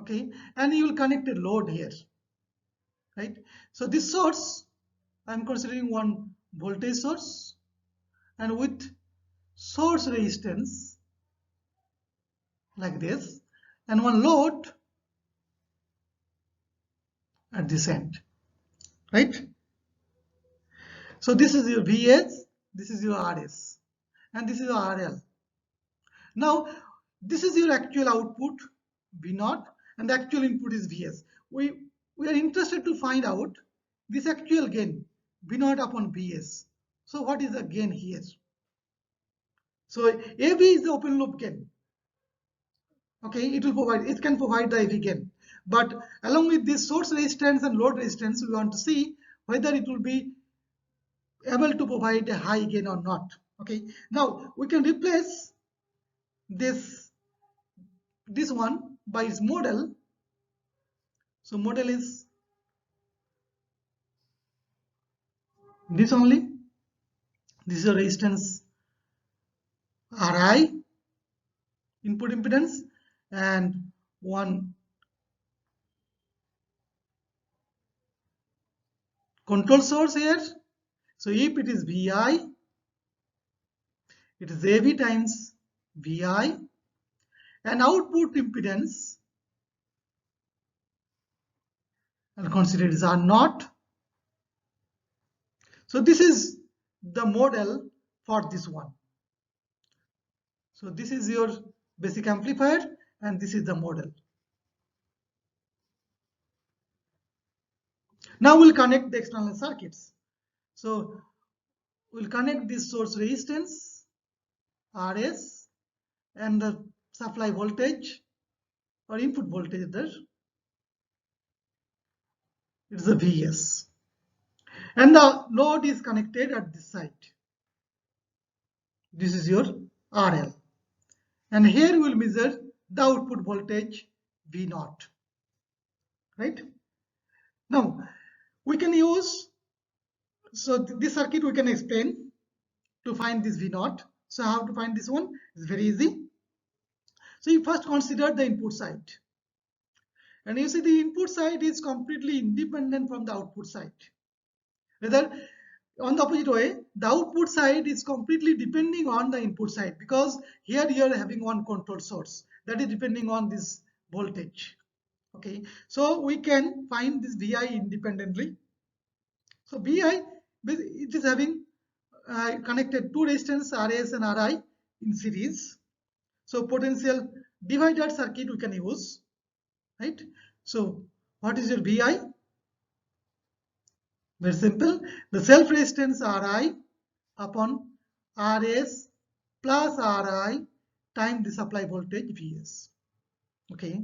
okay, and you will connect a load here, right? So this source, I'm considering one voltage source, and with source resistance like this, and one load at this end, right? So this is your Vs, this is your Rs, and this is your RL. Now this is your actual output V0, and the actual input is Vs. We are interested to find out this actual gain V0 upon Vs. So what is the gain here? So AV is the open loop gain. Okay, it can provide the AV gain. But along with this source resistance and load resistance, we want to see whether it will be able to provide a high gain or not. Okay, now we can replace this one by its model. So model is this only. This is a resistance Ri, input impedance, and one control source here. So if it is Vi, it is AV times Vi, and output impedance, and consider it is R0. So this is the model for this one. So this is your basic amplifier, and this is the model. Now we'll connect the external circuits. So we'll connect this source resistance Rs and the supply voltage or input voltage there. It's the Vs. And the load is connected at this side. This is your RL. And here we'll measure the output voltage V0. Right? Now we can use, so this circuit we can explain to find this V0. So how to find this one? It's very easy. So you first consider the input side. And you see the input side is completely independent from the output side. Rather, on the opposite way, the output side is completely depending on the input side, because here you are having one control source that is depending on this voltage. Okay, so we can find this Vi independently. So Vi, it is having connected two resistance Rs and Ri in series. So potential divider circuit we can use, right? So what is your Vi? Very simple. The self resistance Ri upon Rs plus Ri times the supply voltage Vs. Okay.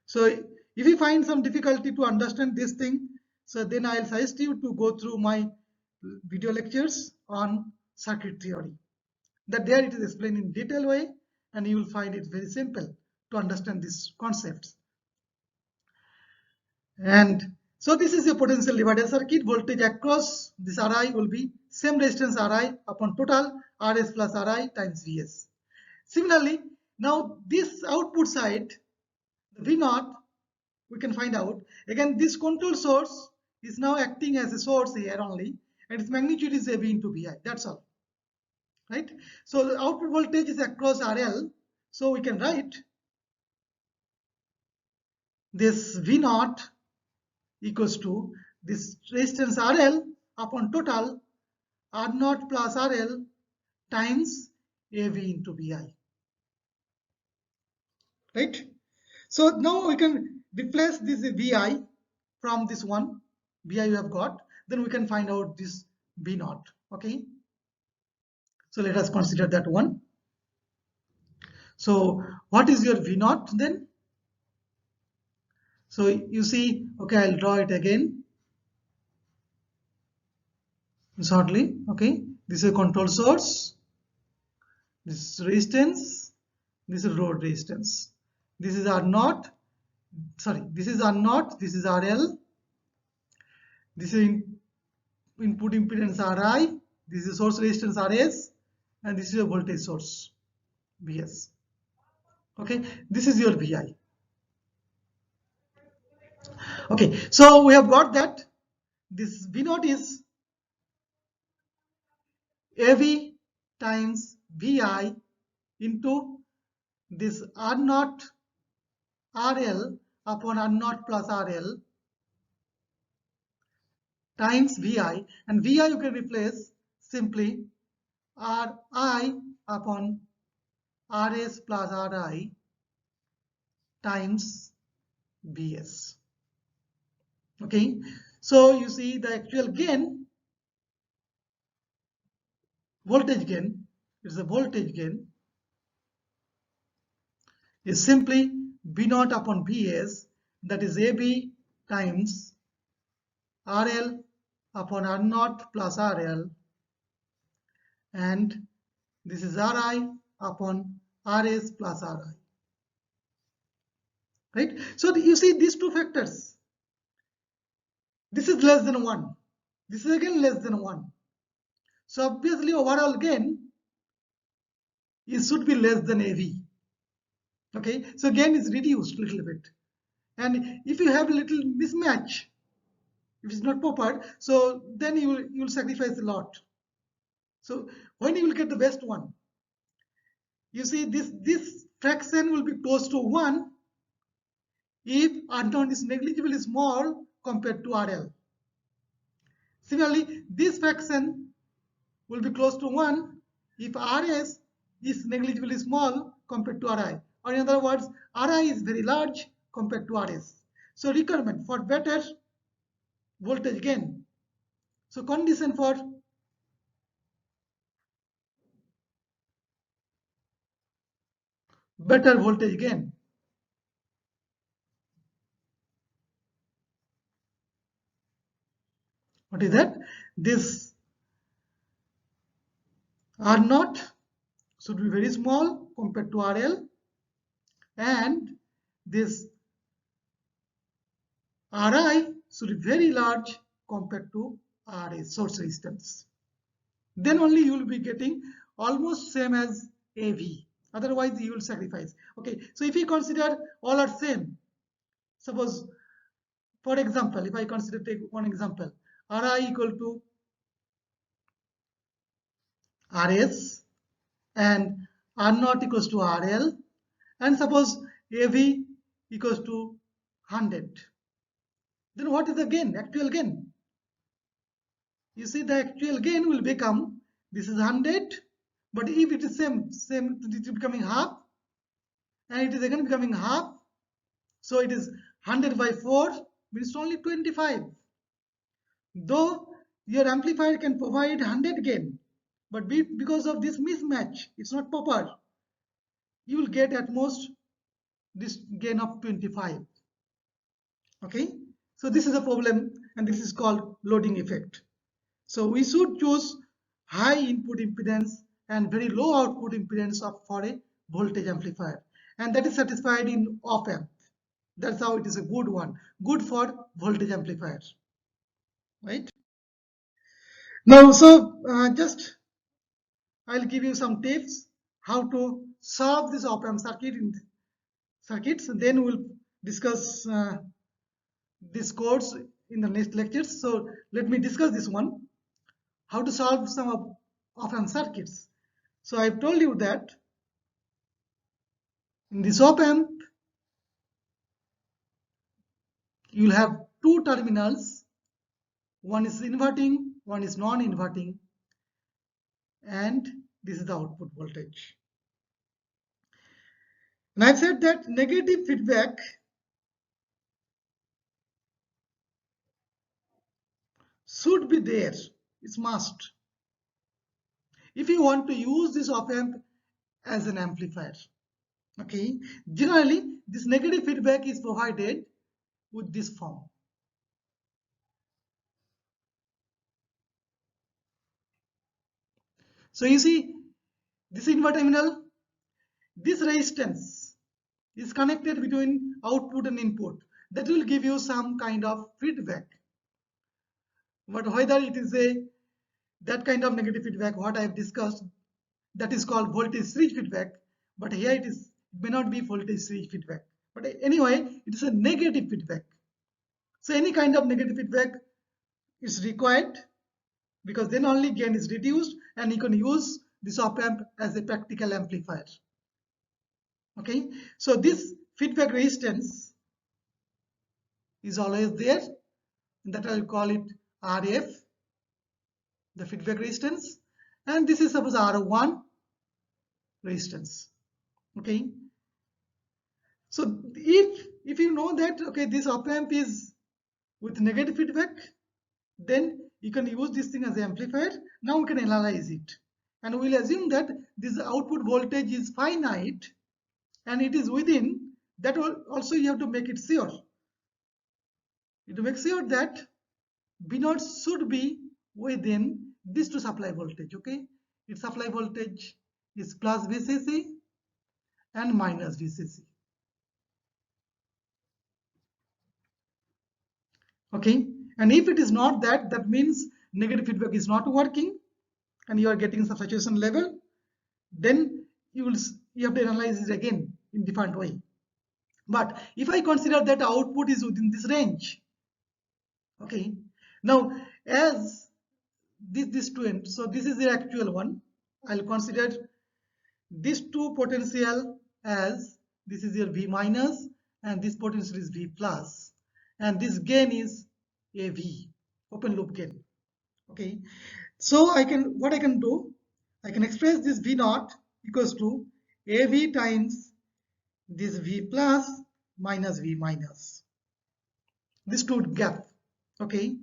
So if you find some difficulty to understand this thing, so then I'll suggest you to go through my video lectures on circuit theory. That there it is explained in detailed way, and you will find it very simple to understand these concepts. And so this is a potential divider circuit. Voltage across this Ri will be same resistance Ri upon total Rs plus Ri times Vs. Similarly, now this output side, the V0, we can find out. Again, this control source is now acting as a source here only, and its magnitude is AV into Vi. That's all. Right? So the output voltage is across RL. So we can write this V0 equals to this resistance RL upon total R0 plus RL times AV into Vi. Right? So now we can replace this Vi from this one Vi you have got. Then we can find out this V0. Okay. So let us consider that one. So what is your V0 then? So you see, okay, I'll draw it again shortly. Okay, this is a control source, this is resistance, this is load resistance, this is R0, sorry, this is R0, this is RL, This is input impedance Ri, this is source resistance Rs, and this is a voltage source Vs. Okay, this is your Vi. Okay, so we have got that this V0 is AV times Vi into this R0 RL upon R0 plus RL times Vi, and Vi you can replace simply Ri upon Rs plus Ri times Vs. Okay, so you see the actual gain, voltage gain, it's a voltage gain, is simply V0 upon Vs, that is AB times RL upon R0 plus RL, and this is Ri upon Rs plus Ri. Right? So you see these two factors. This is less than 1. This is again less than 1. So obviously overall gain it should be less than AV. Okay, so gain is reduced a little bit. And if you have a little mismatch, if it's not proper, so then you will sacrifice a lot. So when you will get the best one, you see this fraction will be close to 1 if R0 is negligibly small compared to RL. Similarly, this fraction will be close to 1 if Rs is negligibly small compared to Ri. Or in other words, Ri is very large compared to Rs. So requirement for better voltage gain. So condition for better voltage gain. What is that? This R0 should be very small compared to RL, and this Ri should be very large compared to Rs, source resistance. Then only you will be getting almost same as AV. Otherwise, you will sacrifice. Okay, so if you consider all are same, suppose, for example, if I consider take one example, Ri equal to Rs and R0 equals to RL, and suppose AV equals to 100. Then what is the gain, actual gain? You see the actual gain will become, this is 100, but if it is same, it is becoming half, and it is again becoming half, so it is 100 by 4 means only 25. Though your amplifier can provide 100 gain, but because of this mismatch, it's not proper, you will get at most this gain of 25. Okay, so this is a problem, and this is called loading effect. So we should choose high input impedance and very low output impedance for a voltage amplifier, and that is satisfied in op amp. That's how it is a good one, good for voltage amplifiers, right? Now, so just I'll give you some tips how to solve this op amp circuits, and then we'll discuss this course in the next lectures. So let me discuss this one, how to solve some op amp circuits. So I've told you that in this op amp you'll have two terminals, one is inverting, one is non-inverting, and this is the output voltage. And I've said that negative feedback should be there, it's must, if you want to use this op amp as an amplifier. Okay, generally this negative feedback is provided with this form. So you see this inverter terminal, this resistance is connected between output and input, that will give you some kind of feedback. But whether it is a that kind of negative feedback, what I have discussed, that is called voltage series feedback. But here it may not be voltage series feedback. But anyway, it is a negative feedback. So any kind of negative feedback is required, because then only gain is reduced and you can use this op amp as a practical amplifier. Okay, so this feedback resistance is always there, that I'll call it RF, the feedback resistance, and this is suppose R1 resistance. Okay, so if you know that, okay, this op amp is with negative feedback, then you can use this thing as an amplifier. Now we can analyze it, and we'll assume that this output voltage is finite and it is within that. Also you have to make it sure. You have to make sure that V0 should be within these two supply voltage. Okay, its supply voltage is plus VCC and minus VCC. Okay, and if it is not that, that means negative feedback is not working and you are getting some saturation level, then you have to analyze it again in different way. But if I consider that output is within this range, okay, now as this two ends, so this is the actual one, I'll consider these two potential as, this is your V minus and this potential is V plus, and this gain is AV, open loop gain. Okay, so what I can do, I can express this V naught equals to AV times this V plus minus V minus, this two gap. Okay,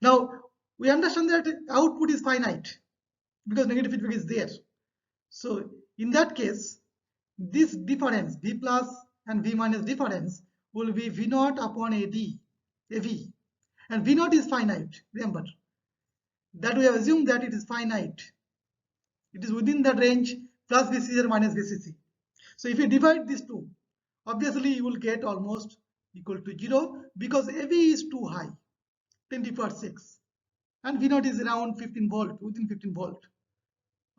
now we understand that output is finite because negative feedback is there. So in that case, this difference, V plus and V minus difference, will be V naught upon AV, and V naught is finite. Remember that we have assumed that it is finite. It is within that range, plus VCC or minus VCC. So if you divide these two, obviously you will get almost equal to 0, because AV is too high, 10 to the power 6, and V naught is around 15 volt, within 15 volt.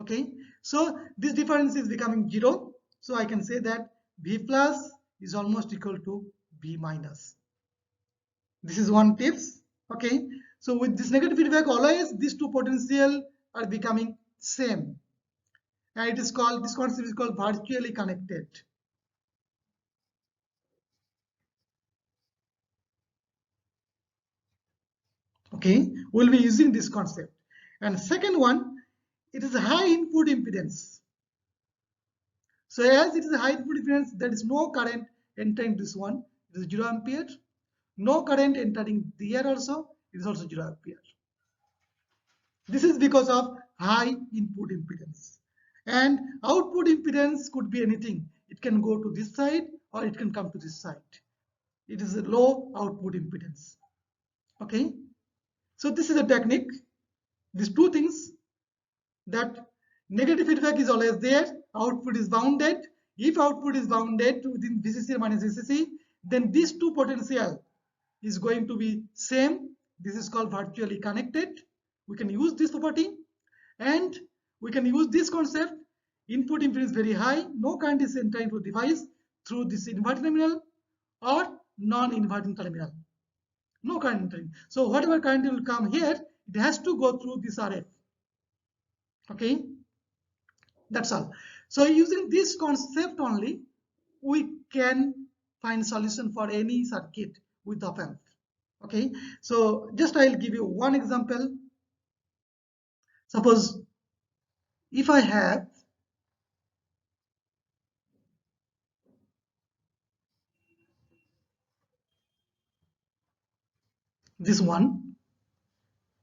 Okay, so this difference is becoming 0. So I can say that V plus is almost equal to V minus. This is one tips. Okay, so with this negative feedback, always these two potential are becoming same, and it is called, this concept is called virtually connected. Okay, we'll be using this concept. And second one, it is a high input impedance. So as it is a high input impedance, there is no current entering this one, it is 0 ampere. No current entering here also, it is also 0 ampere. This is because of high input impedance. And output impedance could be anything. It can go to this side or it can come to this side. It is a low output impedance. Okay, so this is a technique. These two things, that negative feedback is always there, output is bounded. If output is bounded within VCC minus VCC, then these two potential is going to be same. This is called virtually connected. We can use this property, and we can use this concept. Input impedance very high, no current is entering to device through this inverting terminal or non-inverting terminal. No current entering. So whatever current will come here, it has to go through this RF. Okay, that's all. So using this concept only, we can find solution for any circuit with op amp. Okay, so just I'll give you one example. Suppose if I have this one,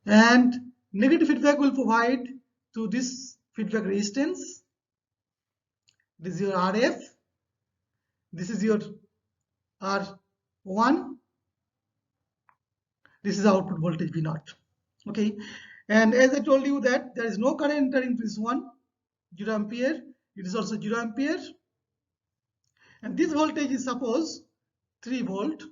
and negative feedback will provide to this feedback resistance. This is your RF, this is your R1, this is output voltage V0. Okay, and as I told you that there is no current entering this one, 0 ampere, it is also 0 ampere, and this voltage is suppose 3 volt.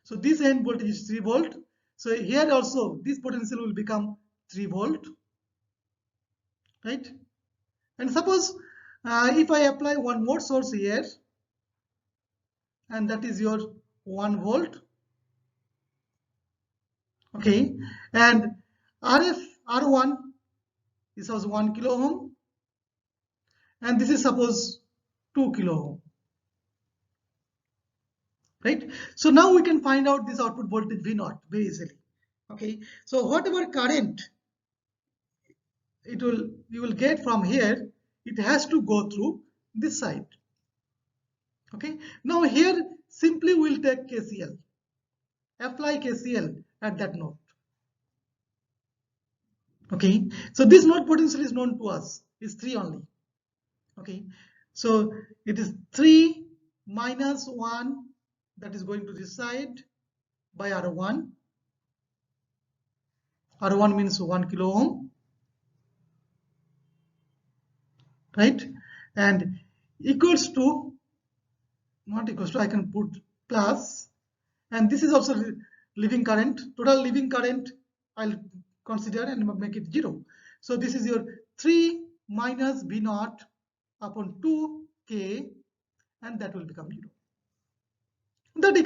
So this end voltage is 3 volt. So here also this potential will become 3 volt, right? And suppose if I apply one more source here, and that is your 1 volt, okay, and RF R1 is also 1 kilo ohm, and this is suppose 2 kilo ohm, right? So now we can find out this output voltage V0 very easily. Okay, so whatever current you will get from here, it has to go through this side. Okay, now here simply we'll take KCL, apply KCL at that node. Okay, so this node potential is known to us, is 3 only. Okay, so it is 3 minus 1, that is going to this side, by R1. R1 means 1 kilo ohm, right? And equals to, not equals to, I can put plus, and this is also living current. Total living current I'll consider and make it 0. So this is your 3 minus V0 upon 2k, and that will become 0. That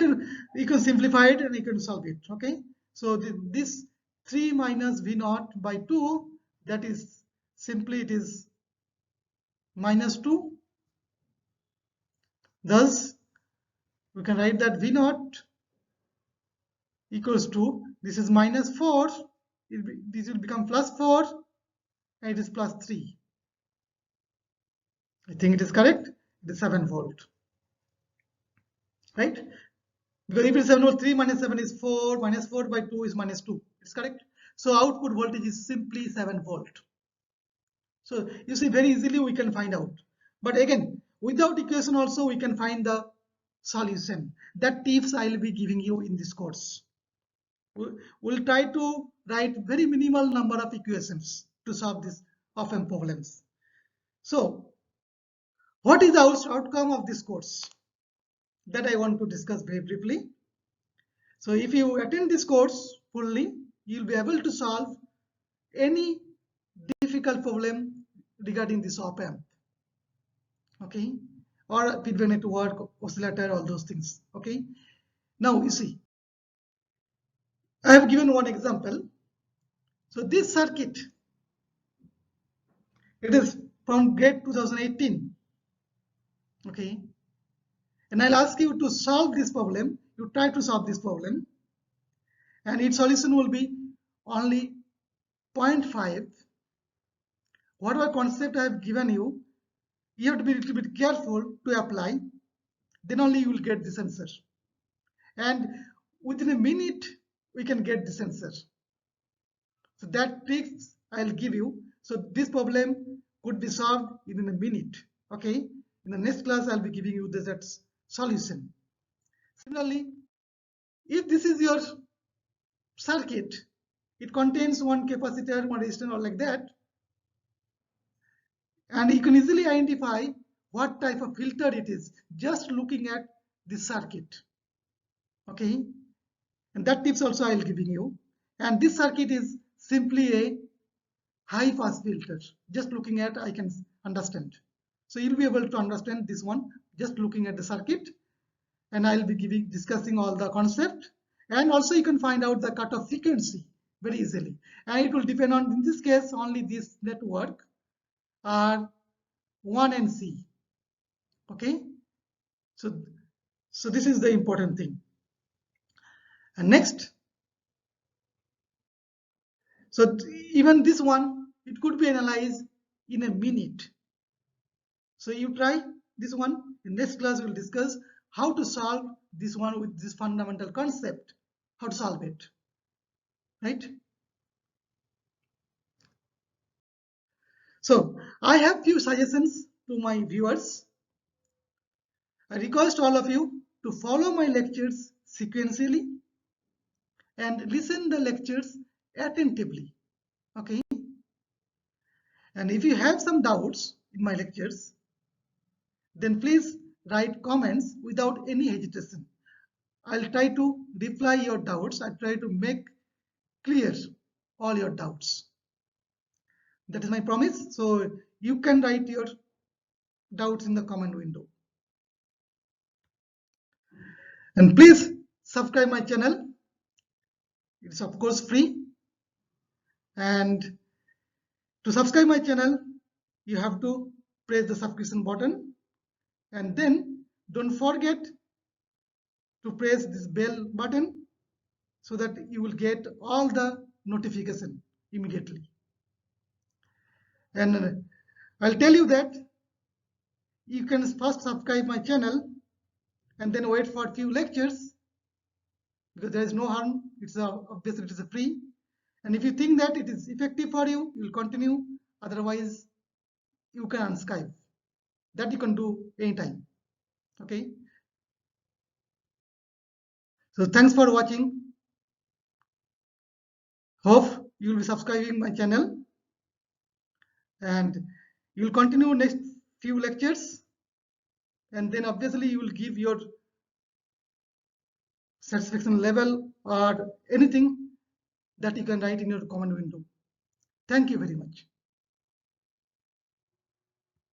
you can simplify it and you can solve it. Okay, so this 3 minus V0 by 2, that is simply it is minus 2. Thus we can write that V0 equals to, this is minus 4, this will become plus 4, and it is plus 3. I think it is correct. It is 7 volt, right? Because if it is 7 volt, 3 minus 7 is 4, minus 4 by 2 is minus 2. It's correct. So output voltage is simply 7 volt. So you see, very easily we can find out. But again, without equation also we can find the solution. That tips I will be giving you in this course. We'll try to write very minimal number of equations to solve this op-amp problems. So what is the outcome of this course? That I want to discuss very briefly. So if you attend this course fully, you'll be able to solve any difficult problem regarding this op-amp. Okay, or feedback network, oscillator, all those things. Okay, now you see, I have given one example. So this circuit, it is from grade 2018. Okay, and I'll ask you to solve this problem. You try to solve this problem, and its solution will be only 0.5. Whatever concept I have given you, you have to be a little bit careful to apply. Then only you will get this answer. And within a minute, we can get this answer. So that tricks I'll give you. So this problem could be solved in a minute. Okay. In the next class, I'll be giving you that solution. Similarly, if this is your circuit, it contains one capacitor, one resistor, or like that, and you can easily identify what type of filter it is just looking at this circuit. Okay, and that tips also I'll giving you. And this circuit is simply a high pass filter. Just looking at, I can understand. So you'll be able to understand this one just looking at the circuit, and I'll be discussing all the concept, and also you can find out the cutoff frequency very easily. And it will depend on, in this case, only this network are 1 and C. Okay, so this is the important thing. And next, so even this one, it could be analyzed in a minute. So you try this one. In next class, we'll discuss how to solve this one with this fundamental concept, how to solve it, right? So I have few suggestions to my viewers. I request all of you to follow my lectures sequentially and listen the lectures attentively. Okay. And if you have some doubts in my lectures, then please write comments without any hesitation. I'll try to reply your doubts. I'll try to make clear all your doubts. That is my promise. So you can write your doubts in the comment window. And please subscribe my channel. It's of course free. And to subscribe my channel, you have to press the subscription button, and then don't forget to press this bell button so that you will get all the notification immediately. And I'll tell you that you can first subscribe my channel and then wait for a few lectures, because there is no harm. It's obviously it is free. And if you think that it is effective for you, you will continue. Otherwise, you can unsubscribe. That you can do anytime. Okay. So thanks for watching. Hope you will be subscribing my channel, and you will continue next few lectures, and then obviously you will give your satisfaction level or anything that you can write in your comment window. Thank you very much.